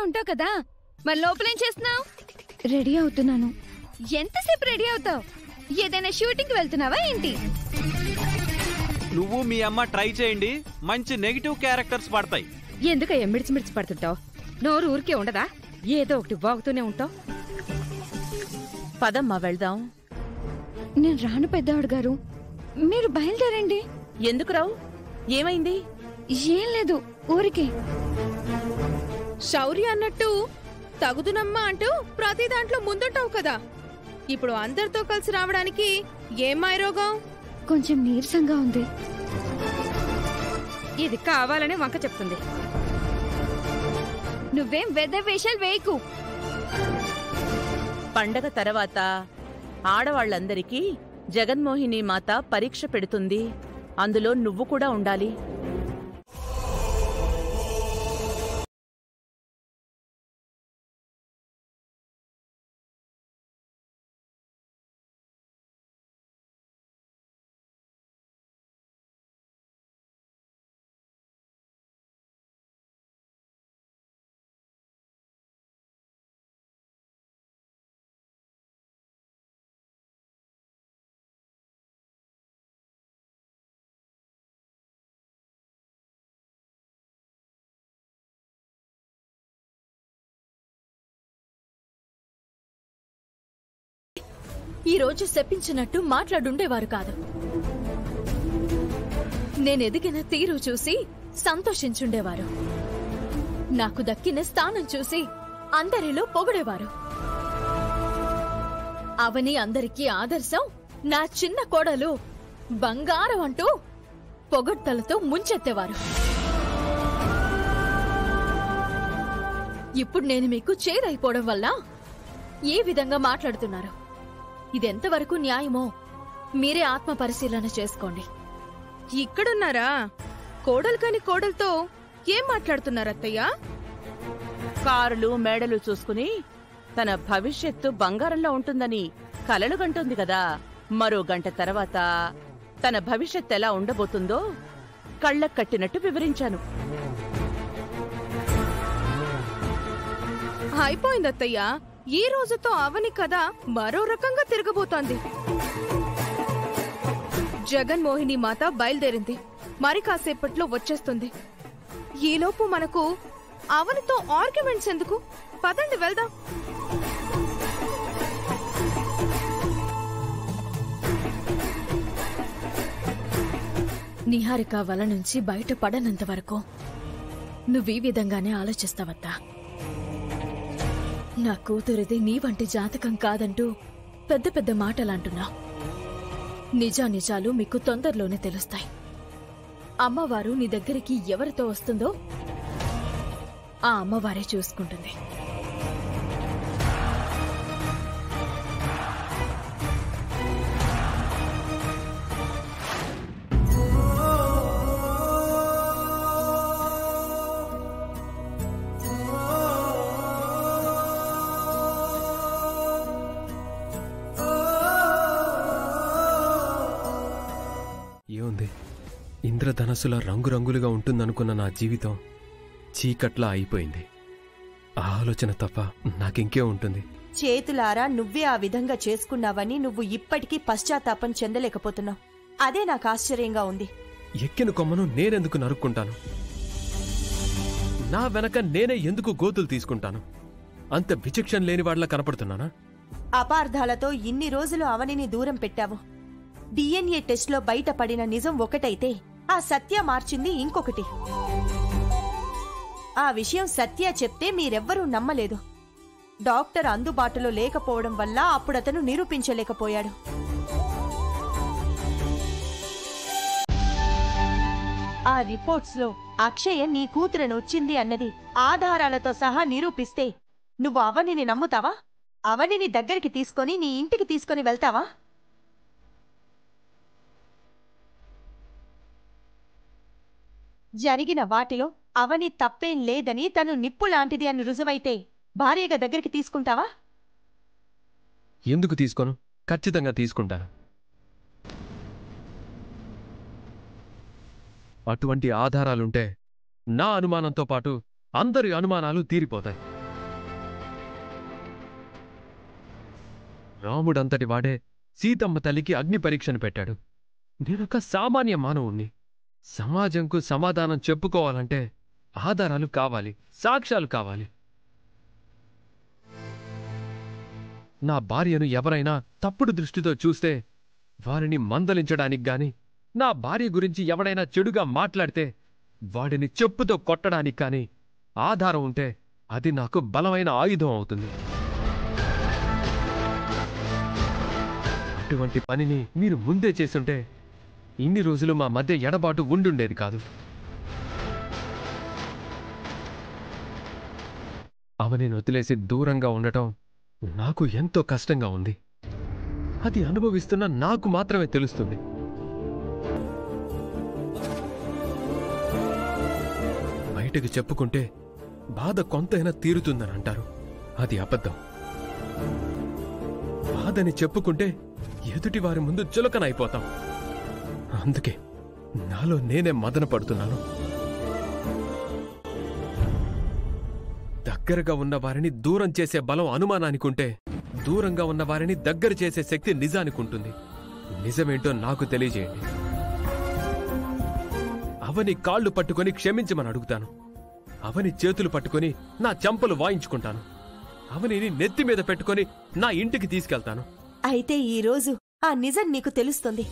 ఉంటావు కదా, మరి లోపలేం చేస్తున్నావు? రెడీ అవుతున్నాను. ఎంతసేపు రెడీ అవుతావు? ఏదైనా షూటింగ్ వెళ్తున్నావా ఏంటి? నువ్వు మీ అమ్మ ట్రై చేయండి, మంచి నెగిటివ్ క్యారెక్టర్స్ పడతాయి. ఎందుకయ్యా మిడిచి పడుతుంటావు? నోరు ఊరికే ఉండదా? ఏదో ఒకటి బాగుతూనే ఉంటావు. పదమ్మా వెళ్దాం. నేను రాను పెద్దవాడు గారు, మీరు బయలుదేరండి. ఎందుకు రావు? ఏమైంది? ఏం లేదు, ఊరికే. శౌర్య అన్నట్టు తగుదునమ్మా అంటూ ప్రతి దాంట్లో ముందుంటావు కదా, ఇప్పుడు అందరితో కలిసి రావడానికి ఏం మాయరోగం? కొంచెం నీరసంగా ఉంది. ఇది కావాలనే వంక చెప్తుంది. నువ్వేం వేషాలు వేయకు. పండగ తర్వాత ఆడవాళ్లందరికీ జగన్మోహిని మాత పరీక్ష పెడుతుంది. అందులో నువ్వు కూడా ఉండాలి. ఈరోజు శపించినట్టు మాట్లాడుండేవారు కాదు. నేనెదిగిన తీరు చూసి సంతోషించుండేవారు. నాకు దక్కిన స్థానం చూసి అందరిలో పొగిడేవారు. అవని అందరికీ ఆదర్శం, నా చిన్న కోడలు బంగారం అంటూ పొగడ్తలతో ముంచెత్తేవారు. ఇప్పుడు నేను మీకు చేదైపోవడం వల్ల ఏ విధంగా మాట్లాడుతున్నారు? ఇదెంతవరకు న్యాయమో మీరే ఆత్మ పరిశీలన చేసుకోండి. ఇక్కడున్నారా? కోడలు కాని కోడలతో ఏం మాట్లాడుతున్నారత్తయ్యా? కారులు మేడలు చూసుకుని తన భవిష్యత్తు బంగారంలో ఉంటుందని కలలు గంటుంది కదా. మరో గంట తర్వాత తన భవిష్యత్తు ఎలా ఉండబోతుందో కళ్ళకు కట్టినట్టు వివరించాను. అయిపోయిందత్తయ్యా. ఈ రోజుతో అవని కథ మరో రకంగా తిరగబోతోంది. జగన్మోహిని మాత బయలుదేరింది, మరి కాసేపట్లో వచ్చేస్తుంది. ఈలోపు మనకు అవనితో ఆర్గ్యుమెంట్స్ ఎందుకు? పదండి వెళ్దాం. నిహారిక వల నుంచి బయటపడనంత వరకు నువ్వీ విధంగానే ఆలోచిస్తావత్తా. నా కూతురిది నీ వంటి జాతకం కాదంటూ పెద్ద పెద్ద మాటలంటున్నావు. నిజానిజాలు మీకు తొందరలోనే తెలుస్తాయి. అమ్మవారు నీ దగ్గరికి ఎవరితో వస్తుందో ఆ అమ్మవారే చూసుకుంటుంది. ఏముంది, ఇంద్రధనస్సులా రంగురంగులుగా ఉంటుందనుకున్న నా జీవితం చీకట్లా అయిపోయింది. ఆ ఆలోచన తప్ప నాకింకే ఉంటుంది. చేతులారా నువ్వే ఆ విధంగా చేసుకున్నావని నువ్వు ఇప్పటికీ పశ్చాత్తాపం చెందలేకపోతున్నావు. అదే నాకు ఆశ్చర్యంగా ఉంది. ఎక్కిన కొమ్మను నేనెందుకు నరుక్కుంటాను? నా వెనక నేనే ఎందుకు గోతులు తీసుకుంటాను? అంత విచక్షణ లేని వాళ్లా కనపడుతున్నానా? అపార్థాలతో ఇన్ని రోజులు అవనిని దూరం పెట్టావు. DNA టెస్ట్లో బయటపడిన నిజం ఒకటైతే ఆ సత్య మార్చింది ఇంకొకటి. ఆ విషయం సత్య చెప్తే మీరెవ్వరూ నమ్మలేదు. డాక్టర్ అందుబాటులో లేకపోవడం వల్ల అప్పుడతను నిరూపించలేకపోయాడు. ఆ రిపోర్ట్స్ లో అక్షయ నీ కూతురను వచ్చింది అన్నది ఆధారాలతో సహా నిరూపిస్తే నువ్వు అవనిని నమ్ముతావా? అవనిని దగ్గరికి తీసుకొని నీ ఇంటికి తీసుకొని వెళ్తావా? జరిగిన వాటిలో అవని తప్పేం లేదని, తను నిప్పు లాంటిది అని రుజువైతే భార్యగా దగ్గరికి తీసుకుంటావా? ఎందుకు తీసుకోను? ఖచ్చితంగా తీసుకుంటాను. అటువంటి ఆధారాలుంటే నా అనుమానంతో పాటు అందరి అనుమానాలు తీరిపోతాయి. రాముడంతటి వాడే సీతమ్మ తల్లికి అగ్ని పరీక్షను పెట్టాడు. నేనొక సామాన్య మానవుణ్ణి. సమాజంకు సమాధానం చెప్పుకోవాలంటే ఆధారాలు కావాలి, సాక్ష్యాలు కావాలి. నా భార్యను ఎవరైనా తప్పుడు దృష్టితో చూస్తే వారిని మందలించడానికి గాని, నా భార్య గురించి ఎవడైనా చెడుగా మాట్లాడితే వాడిని చెప్పుతో కొట్టడానికి కానీ ఆధారం ఉంటే అది నాకు బలమైన ఆయుధం అవుతుంది. అటువంటి పనిని మీరు ముందే చేసుంటే ఇన్ని రోజులు మా మధ్య ఎడబాటు ఉండుండేది కాదు. అవనిని వదిలేసి దూరంగా ఉండటం నాకు ఎంతో కష్టంగా ఉంది. అది అనుభవిస్తున్న నాకు మాత్రమే తెలుస్తుంది. బయటకు చెప్పుకుంటే బాధ కొంతైనా తీరుతుందని అంటారు. అది అబద్ధం. బాధని చెప్పుకుంటే ఎదుటి వారి ముందు చులకనైపోతాం. అందుకే నాలో నేనే మదన పడుతున్నాను. దగ్గరగా ఉన్న వారిని దూరం చేసే బలం అనుమానానికుంటే, దూరంగా ఉన్న వారిని దగ్గర చేసే శక్తి నిజానికుంటుంది. నిజమేంటో నాకు తెలియజేయండి. అవని కాళ్ళు పట్టుకొని క్షమించమని అడుగుతాను. అవని చేతులు పట్టుకొని నా చెంపలు వాయించుకుంటాను. అవనిని నెత్తి మీద పెట్టుకొని నా ఇంటికి తీసుకెళ్తాను. అయితే ఈరోజు ఆ నిజం నీకు తెలుస్తుంది.